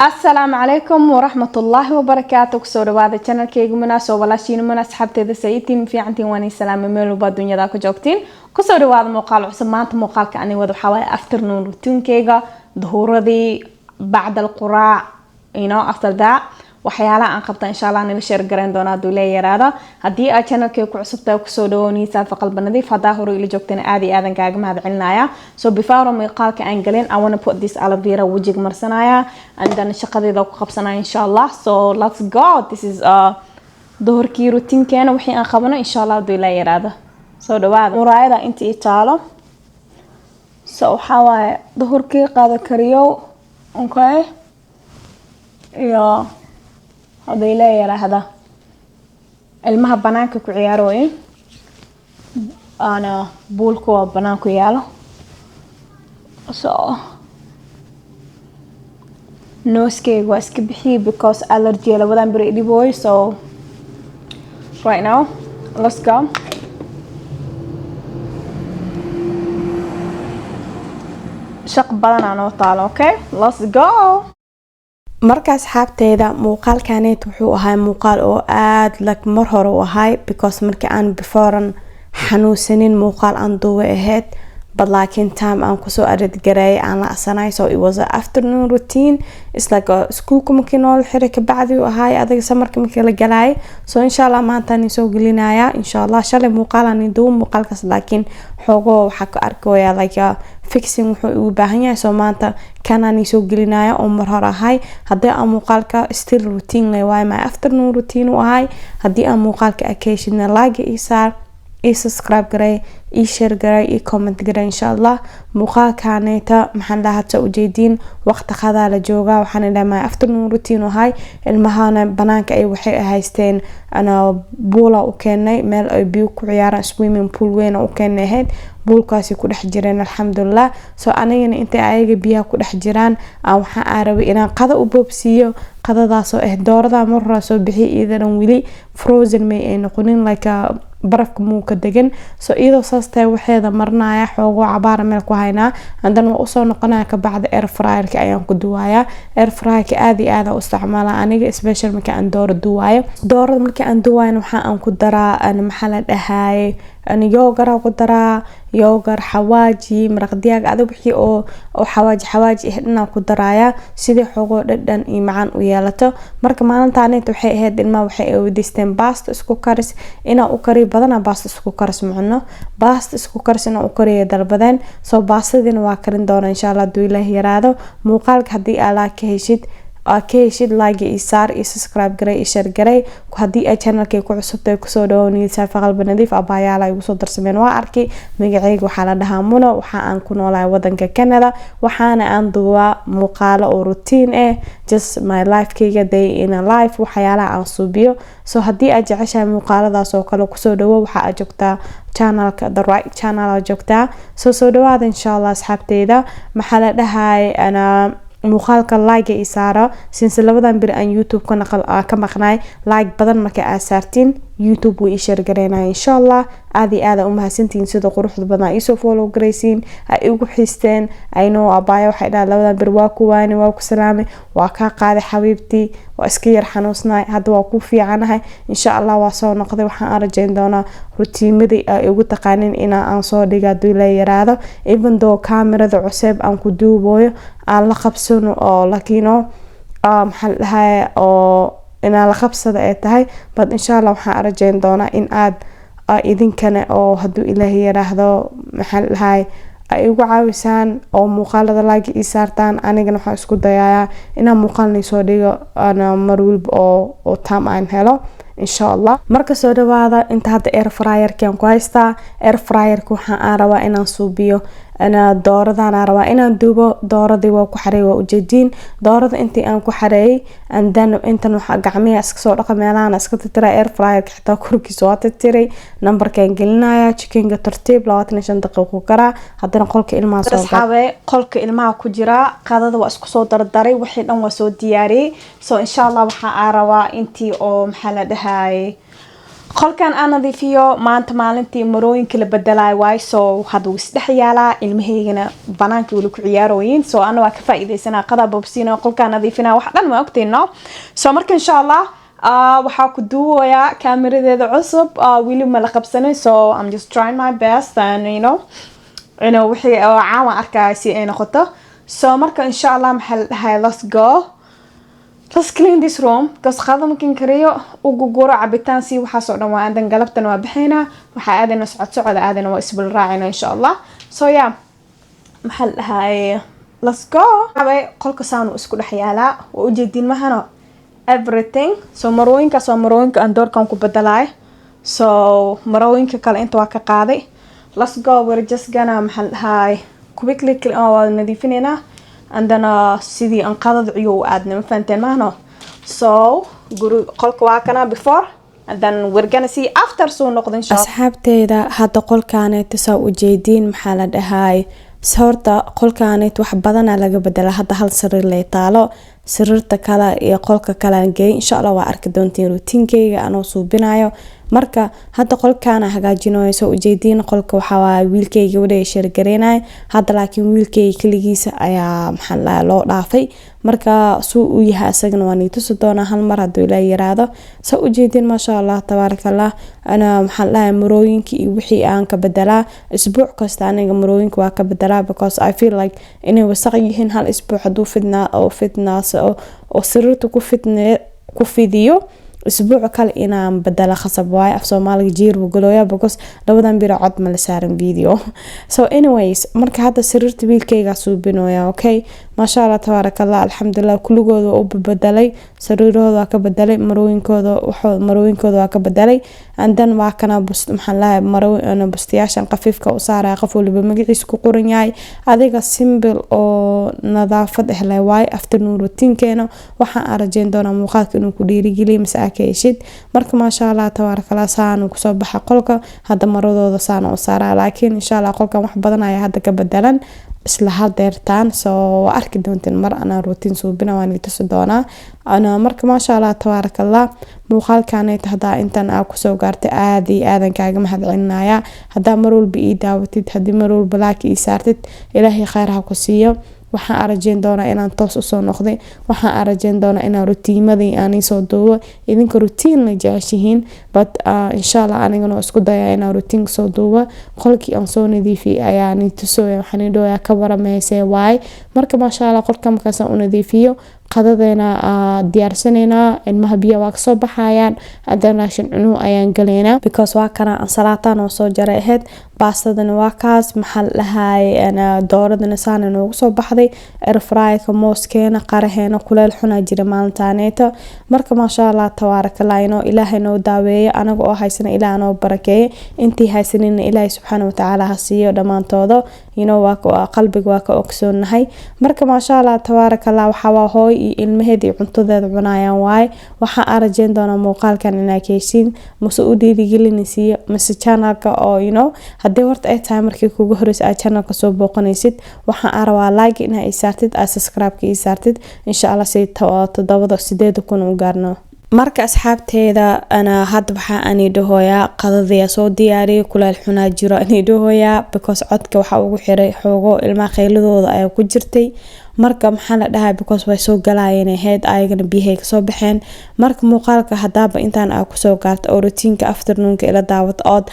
السلام عليكم ورحمة الله وبركاته. كسور هذا channel كيجو مناس وبلاشين مناس حبتي ذا سيتين في عندي واني سلام ميلو بالدنيا ذاك جوكتين. كسور هذا مقال عصمات مقال كأني وذو حوالي afternoon routine كيجا ظهور ذي بعد القراء after that waxyaalaha aan qabta insha Allah nila share garan doona duulay yaraada hadii aad channelkayga ku cusubtahay ku soo dhawoonaysa qalbi nadiif hadaa hore ila joogteen aadi aadan kaaga mahad celinaya so before muuqaalka aan galin I want to put this aloe vera wajiga marsanaya and then shaqadeeda ku qabsanaya insha Allah so let's go. This is doorkii routine keena wixii aan qabano insha Allah duulay yaraada soo dhawaada muraayada intii taalo so waxa waaye doorkii qaada kariyo okay هذا لا يرى هذا المها بنانك كعياروين أنا بولكو بنانكو يالو so نوسكي واسكي بحي because allergy لا بدن بريدي boy so right now let's go. شق بدن أنا وطالع okay let's go. markaas xaabteeda muuqaalkaneet wuxuu ahaa muuqaal oo aad lag mar hore u ahay because markii aan beforean xanuunsanin muuqaal aan duuba ahayd but laakiin time aan kusoo arid garay aan la asanay so it was an afternoon routine. It's like a school markii nool xire ka bacdi u ahay adiga samarkii markii la galay so insha Allah maanta aan soo gelinaya insha Allah shalay muuqaal aan duub muuqaalkaas laakiin xogo waxa ka arkoya like fixing wuxuu u baahan yahay so maanta kanaan soo gelinaya oo mar hore ahay hadii aan muuqaalka still routine leh way my afternoon routine u ahay hadii aan muuqaalka occasional like isaar subscribe garay share garay comment garay insha Allah muuqaalkaaneta maxaan lahaata u jeedin waqti qada la jooga waxaan ilaahay afternoon routine u ahay ilmahana banaanka ay waxay haysteen ana boola u keenay meel ay biyo ku ciyaaraan swimming pool weyn u keenay buulkaasi ku dhex jireen alxamdulillah so anagana inta ayaga biyaha ku dhex jiraan waxaan aarabay inaan qada u boobsiyo qadadaas oo doorada marra soo bixi iidan wili frozen may ay noqonin like barafka muu ka degan so iyadoo saastay waxeeda marnaya xoogo cabaar meel ku haynaa andan waa usoo noqonaa ka bacda air fryer ka ayaan ku duwaya air fryer ka aad iyo aad u isticmaala aniga special marka aan dooro duwayo doorada marka aan duwayo waxa aan ku daraa aan maxaa la dhahay أنا يوغر قدرة يوغر حواجي مرق دياغ أدو بحي أو حواجي إحنا قدرايا سيدي حقوق ددن إيمان ويالته مرق مالان تاني توحي هاد الماء وحي أو ديستين باست اسكو كارس إنا أوكري بدنا باست اسكو كارس معنا باست اسكو كارس إنا أوكري دال بدن سو باست دين واكرين دورا إن شاء الله دويله يرادو موقالك هدي ألا كهيشيد كيشيد لايك إيسار subscribe garay share garay hadii ay channelkay ku cusubtay ku soo dhawoonaysa qalbi nadiif abaaya la igu soo darsameen waa arkay magacayga waxa la dhahaa Muno waxa aan ku noolahay wadanka Canada waxaana aan duwaa muuqaalo oo routine just my life kayga day in a life waxyaalaha aan suubiyo so hadii aad jeceshahay muuqaaladaas oo kale ku soo dhawo waxa aad joogtaa channelka the right channel aad joogtaa soo dhawaada insha Allah asxaabteeda maxaa la dhahay ana muuqaalka like isaara since labadan bir aan YouTube ka naqal ka maqnay like badan marka aad saartiin YouTube way share gareynaa insha Allah aadi aad u mahadsantiin sida quruxda badan ay soo follow gareysiin ay ugu xisteen I know abaayo waxay dhahay labadan bir waa ku waani waa ku salaamay waa ka qaaday xabiibti waa iska yar xanuusnay hadda waa ku fiicanahay insha Allah waa soo noqday waxaan arjayn doonaa rutiimadii ay ugu taqaanin aan soo dhiga duulay yaraado even though kamerada cusub aan ku duubayo aan la qabsano oo lakiino maxaa la dhahay oo ina la qabsada ay tahay bad insha Allah waxaan arjayn doonaa in aad idinkana oo haduu Ilaahay yiraahdo maxaa la dhahay ay ugu caawisaan oo muuqaalada like isaartaan anigana waxaan isku dayayaa inaan muuqaalnay soo dhigo ana mar walba oo time aan helo insha Allah marka soo dhawaada inta hadda air fryer kan ku haystaa air fryer ku waxaan rabaa inaan suubiyo أنا دورة أنا روا إن دوبو دورة دي وكحري وجدين دورة أنتي أنا كحري and then أنت نوح جميع أسكسو رقم أنا أسكت ترى air fryer حتى كركي سوات تري نمبر كان قلنا يا chicken ترتيب لوات نشان دقيقة كرا حتى نقول كلمة صوت أصحابي قول كلمة كجرا قاعدة وأسكسو دردري وحين أو سو دياري so إن شاء الله وح روا أنتي أو محل ده هاي qolkan aan nadiifiyo maanta maalintii marooyinka la bedelay way soo hadda wuu isdhex yaalaa ilmaheygana banaanka wali ku ciyaarooyin soo ana waa ka faa'iideysanaa qada bobsiina qolkan nadiifina wax dhan ma ogtayno soo marka insha Allah waxaa ku duubayaa kaamiradeeda cusub wili ma la qabsanay so I'm just trying my best and you know wixii caawan arkay si ay noqoto so marka insha Allah maxal dhahay let's clean this room because qadam kin kariyo ugu guro cabitaan si waxa soo dhan waa adan galabtan waa bixina waxa aadana socod aadana waa isbul raacina insha Allah so yeah maxal dhahay let's go abay qolka saan isku dhaxyaala oo u jeedin mahano everything so marooyinka aan doorkan ku badalay so marooyinka kale inta waa ka qaaday let's go we're just gonna maxal dhahay quickly nadiifinayna and then sidii aan qadad ciyo aadna ma fahanteen maahno so guru qolka waa kana before and then we're gonna see after soo noqdo insha Allah asxaabteeda hadda qolkaaneeta soo u jeedin maxaa la dhahay horta qolkaaneet wax badan laga bedela hadda hal sariir leh taalo sariirta kale iyo qolka kale aan geey insha Allah waa arki doontiin routinkeyga aan suubinayo marka hadda qolkaana hagaajinayo soo u jeedin qolka waxa waa wiilkeyga wada shirgareynay hadda laakiin wiilkeyga kaligiisa ayaa maxaa loo dhaafay marka soo u yahay asagna waan itusi doona hal mar haduu ila yiraahdo soo u jeedin ma sha Allah tabarakallah ana maxaa la marooyinka iyo wixii aan ka bedelaa isbuuc kasta aniga marooyinka waa ka bedelaa because I feel like inay wasaq yihiin hal isbuuc haduu fitnaas oo sariirta ku fidiyo اسبوع كل إنا بدل خصب واي أفسو مالك جير وقولوا بقص لو ذا بيرا عد ما لسارن فيديو so anyways مرك هذا سررت بيلكي قاسو بنويا أوكي ما شاء الله تبارك الله الحمد لله كل جودو أو بدلي سرير هذا كبدلي مروين كودو كبدلي عندنا واكنا بس محلها مروين أنا بستياش قفيف كوسارة قفول بمجلس كقرنياي هذا سيمبل أو نظافة إحلى واي أفتر روتين كانوا وحن أرجين دونا مقاك إنه كديري جلي مساكيشد مرك ما شاء الله تبارك الله سان وكسبح قلك هذا مرضو سان وسارة لكن إن شاء الله قلك محبضنا هذا كبدلا isla hadeertaan soo arki doonteen mar ana routine suubina waan itusi doonaa ana marka ma sha Allah tabarakallah muuqaalkan ay tahdaa intan aan ku soo gaartay aad iyo aadan kaaga mahadcelinaya hada mar walba ii daawatid hadii mar walba laaki ii saartid ilaahay khayr ha ku siiyo waxaan arjeen doonaa inaan toos u soo noqday waxaan arjeen doonaa inaan routiimadii aan soo duubo idinka routine la jeceshihiin but insha Allah anigana isku dayaa inaan routine soo duubo qolkii aan soo nadiifiyay ayaan tusoo waxaan idhooyaa ka warameysay waay marka ma sha Allah qolka markaas aan u nadiifiyo qadadeena diyaarsanayna ilmaha biyo waa soo baxayaan adana raashin cunuu ayaan galeena because waa kana ansalaatan oo soo jaray ahayd baastadana waa kaas maxal lahaay ana dooradana saan inuu soo baxday air fry ka mooskeena qaraheena kuleel xuna jira maalintaneeto marka ma sha Allah tabarakallah inoo ilaahay noo daaweeyo anaga oo haysana ilaahay noo barakeeyo intii haysanina ilaahay subhanahu wa ta'ala ha siiyo dhamaantoodo waa qalbiga waa ka ogsoonahay marka ma sha Allah tabarakallah waxa waa hooy ilmaheedii cuntadeeda cunayaan waay waxa arjeen doona muuqaalkan inaa keysin masuudiidi gelinaysiyo mase channelka oo hadii horta ay tahay markii kugu horeysa channelka soo booqanaysid waxa arwaa like inaa ay saartid subscribe ka saartid insha Allah si 7 kun u gaarno marka asxaabteeda ana hadda waxa aan idhooyaa qadadiya soo diyaariyay kuleel xunaa jiro aan idhooyaa because codka waxa ugu xiray xoogo ilma kheyladooda ay ku jirtay marka maxaa la dhahay because way soo galayeen head ayagana biyahay ka soo baxeen marka muuqaalka hadaaba intaan aan ku soo gaarto oo routiinka afternoonka ila daawad ood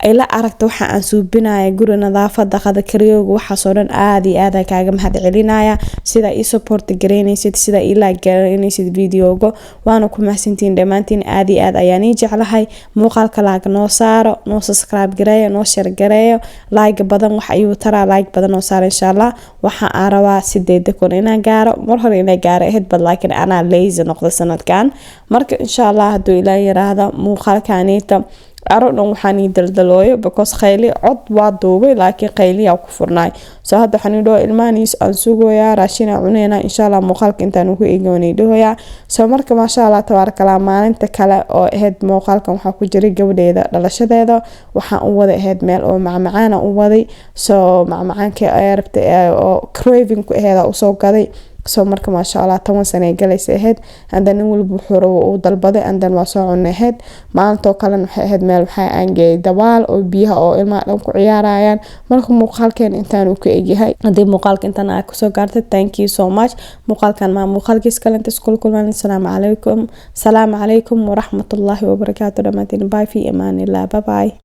ila aragto waxa aan suubinaya guri nadaafada qada kariyooga waxa soo dhan aad iyo aad kaaga mahadcelinaya sida ii support gareynaysid sida ii like gareynaysid videoga waana ku mahadsantiin dhamaantiin aad iyo aad ayaan jeclahay muuqaalka like noo saaro noo subscribe gareeyo noo share gareeyo like badan wax ayuu taraa like badan noo saar insha Allah waxa aan rabaa 8 kun inaan gaaro mar hore inaan gaaro ahead but laakiin ana lazy noqdo sanadkan marka insha Allah haduu ilaahay yiraahdo muuqaalkaanita aroon waxaan daldalooyo because khayli cod waa duubay laakiin khayliya ku furnaay soo hadda waxaan idho ilmaaniis aan sugoyaa raashina cuneyna insha Allah muuqaalka intaan ugu eegoonay dhahoya soo marka ma sha Allah tabarakallah maalinta kale oo ahayd muuqaalkan waxa ku jiray gabadheeda dhalashadeeda waxaan u wada ahayd meel oo macmacaan u waday soo macmacaanka ay rabtay oo craving ku ahayd u soo gaday soo marka maasha Allah 10 sano galaysa ahayd andan walba xuro oo dalbaday andan waa soo cunayd maalinta kale waxay ahayd meel waxay aangeey dabaal oo biyaha oo ilmaha dhan ku ciyaarayaan marka muuqaalkeen intaan uu ka egyahay hadii muuqaalka intaan aad ku soo gaartay thank you so much muuqaalkan ma muuqaalkiis kale inta isku kulmaan salaamu calaykum wa rahmatullahi wa barakaatuh dhamaantiin bye fi amaanillah bye bye